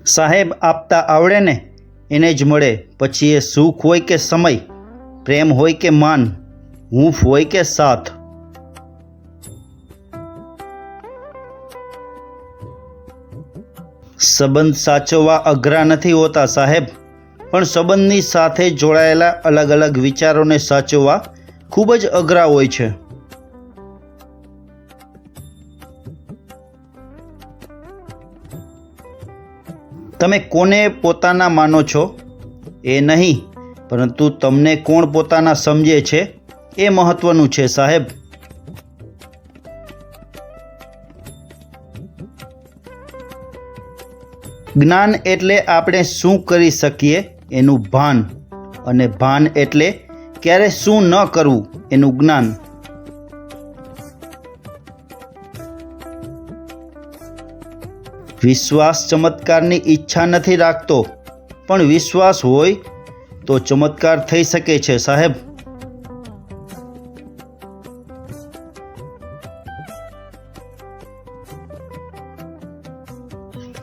સાહેબ આપતા આવડે ને એને જ મળે, પછી એ સુખ હોય કે સમય, પ્રેમ હોય કે માન, હૂંફ હોય કે સાથ. સંબંધ સાચવવા અઘરા નથી હોતા સાહેબ, પણ સંબંધની સાથે જોડાયેલા અલગ અલગ વિચારોને સાચવવા ખૂબ જ અઘરા હોય છે. તમે કોને પોતાના માનો છો એ નહીં, પરંતુ તમને કોણ પોતાના સમજે છે એ મહત્વનું છે સાહેબ. જ્ઞાન એટલે આપણે શું કરી શકીએ એનું ભાન, અને ભાન એટલે ક્યારે શું ન કરવું એનું જ્ઞાન. વિશ્વાસ ચમત્કારની ઈચ્છા નથી રાખતો, પણ વિશ્વાસ હોય તો ચમત્કાર થઈ શકે છે સાહેબ.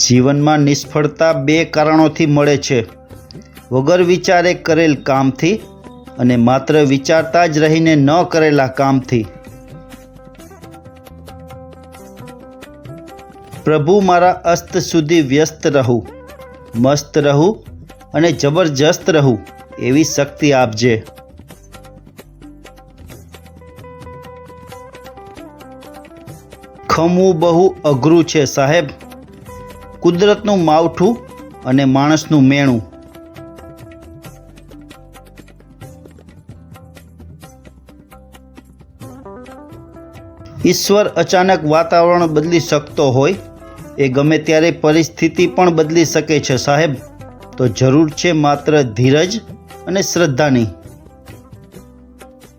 જીવનમાં નિષ્ફળતા બે કારણોથી મળે છે: વગર વિચારે કરેલ કામથી અને માત્ર વિચારતા જ રહીને ન કરેલા કામથી. પ્રભુ મારા અસ્ત સુધી વ્યસ્ત રહું, મસ્ત રહું અને જબરજસ્ત રહું એવી શક્તિ આપજે. ખમવું બહુ અઘરું છે સાહેબ, કુદરતનું માવઠું અને માણસનું મેણું. ઈશ્વર અચાનક વાતાવરણ બદલી શકતો હોય, એ ગમે ત્યારે પરિસ્થિતિ પણ બદલી શકે છે સાહેબ. તો જરૂર છે માત્ર ધીરજ અને શ્રદ્ધાની.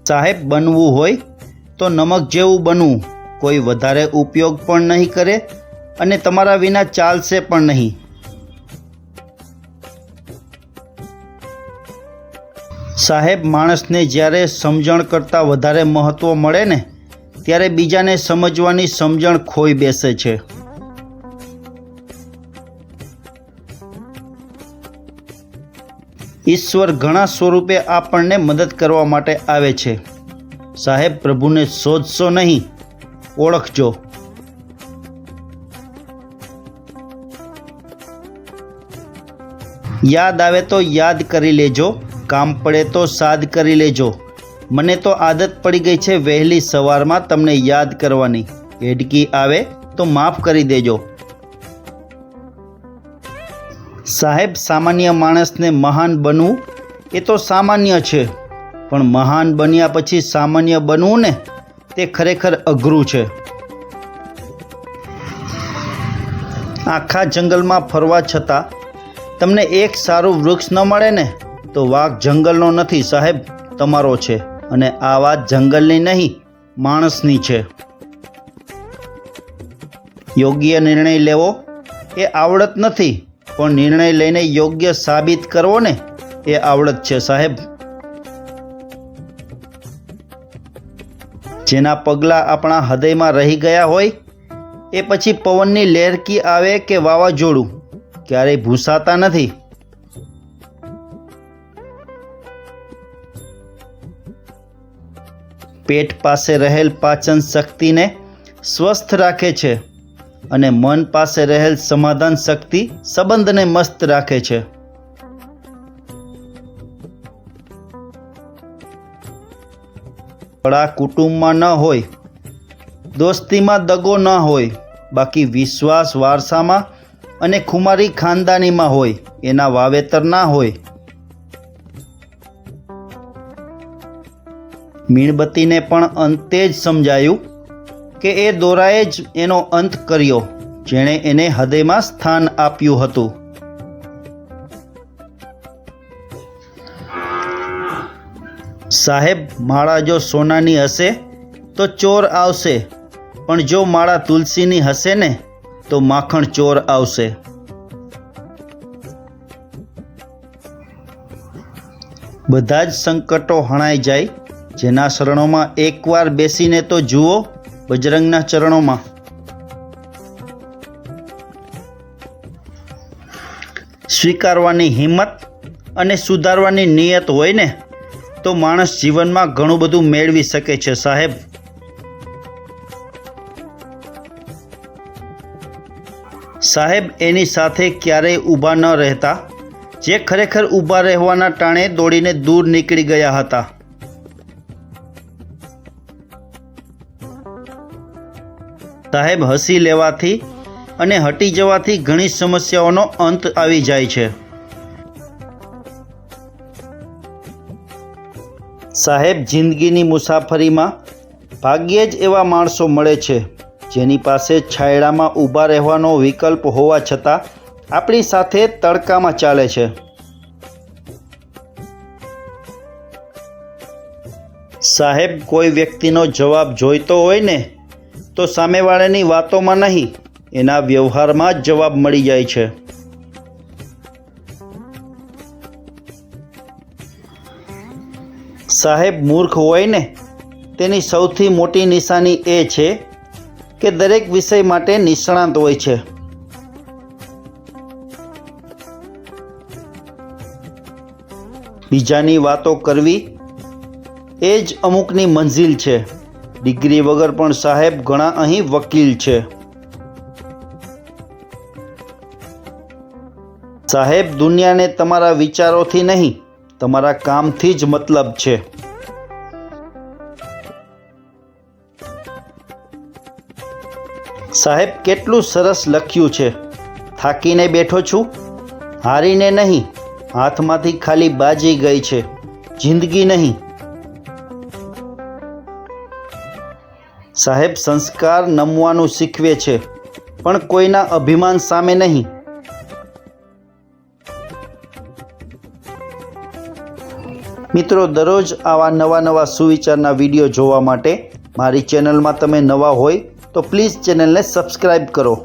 સાહેબ, બનવું હોય તો નમક જેવું બનવું. કોઈ વધારે ઉપયોગ પણ નહીં કરે અને તમારા વિના ચાલશે પણ નહીં. સાહેબ, માણસને જ્યારે સમજણ કરતાં વધારે મહત્ત્વ મળે ને, ત્યારે બીજાને સમજવાની સમજણ ખોઈ બેસે છે. ઈશ્વર ઘણા સ્વરૂપે આપણને મદદ કરવા માટે આવે છે સાહેબ. પ્રભુને શોધશો નહીં, ઓળખજો. યાદ આવે તો યાદ કરી લેજો, કામ પડે તો સાદ કરી લેજો. મને તો આદત પડી ગઈ છે વહેલી સવારમાં તમને યાદ કરવાની. હેડકી આવે તો માફ કરી દેજો. સાહેબ, સામાન્ય માણસને મહાન બનવું એ તો સામાન્ય છે, પણ મહાન બન્યા પછી સામાન્ય બનવું ને, તે ખરેખર અઘરું છે. આખા જંગલમાં ફરવા છતાં તમને એક સારું વૃક્ષ ન મળે ને, તો વાઘ જંગલનો નથી સાહેબ, તમારો છે. અને આ વાત જંગલની નહીં, માણસની છે. યોગ્ય નિર્ણય લેવો એ આવડત નથી, પણ નિર્ણય લઈને યોગ્ય સાબિત કરવો ને, એ આવડત છે સાહેબ. જેના પગલાં આપણા હૃદયમાં રહી ગયા હોય, એ પછી પવનની લહેરકી આવે કે વાવાઝોડું ક્યારેય ભૂંસાતા નથી. પેટ પાસે રહેલ પાચન શક્તિને સ્વસ્થ રાખે છે અને મન પાસે રહેલ સમાધાન શક્તિ સંબંધને મસ્ત રાખે છે. કળા કુટુંબમાં ન હોય, દોસ્તીમાં દગો ન હોય, બાકી વિશ્વાસ વારસામાં અને ખુમારી ખાનદાનીમાં હોય, એના વાવેતર ના હોય. મીણબત્તીને પણ અંતે જ સમજાયું કે એ દોરાએ જ એનો અંત કર્યો, જેણે એને હૃદયમાં સ્થાન આપ્યું હતું. સાહેબ, માળા જો સોનાની હશે તો ચોર આવશે, પણ જો માળા તુલસીની હશે ને, તો માખણ ચોર આવશે. બધા જ સંકટો હણાઈ જાય, જેના શરણોમાં એકવાર બેસીને તો જુઓ બજરંગના ચરણોમાં. સ્વીકારવાની હિંમત અને સુધારવાની નિયત હોય ને તો માણસ જીવનમાં ઘણું બધું મેળવી શકે છે સાહેબ. સાહેબ એની સાથે ક્યારેય ઊભા ન રહેતા જે ખરેખર ઊભા રહેવાના ટાણે દોડીને દૂર નીકળી ગયા હતા. સાહેબ હસી લેવાથી અને હટી જવાથી ઘણી સમસ્યાઓનો અંત આવી જાય છે. સાહેબ જિંદગીની મુસાફરીમાં ભાગ્યે જ એવા માણસો મળે છે જેની પાસે છાયડામાં ઊભા રહેવાનો વિકલ્પ હોવા છતાં આપણી સાથે તડકામાં ચાલે છે. સાહેબ કોઈ વ્યક્તિનો જવાબ જોઈતો હોય ને તો સામેવાળાની વાતોમાં નહીં એના વ્યવહારમાં જ જવાબ મળી જાય છે. સાહેબ મૂર્ખ હોય ને તેની સૌથી મોટી નિશાની એ છે કે દરેક વિષય માટે નિષ્ણાત હોય છે. બીજાની વાતો કરવી એ જ અમુકની મંજિલ છે. ડિગ્રી વગર પણ સાહેબ ઘણા અહીં વકીલ છે. સાહેબ દુનિયાને તમારા વિચારોથી નહીં તમારા કામથી જ મતલબ છે. સાહેબ કેટલું સરસ લખ્યું છે. થાકીને બેઠો છું, હારીને નહીં, હાથમાંથી ખાલી બાજી ગઈ છે, જિંદગી નહીં. સાહેબ સંસ્કાર નમવાનું શીખવે છે પણ કોઈના અભિમાન સામે નહીં. મિત્રો દરરોજ આવા નવા સુવિચારના વિડીયો જોવા માટે મારી ચેનલમાં તમે નવા હોય તો પ્લીઝ ચેનલને સબસ્ક્રાઈબ કરો.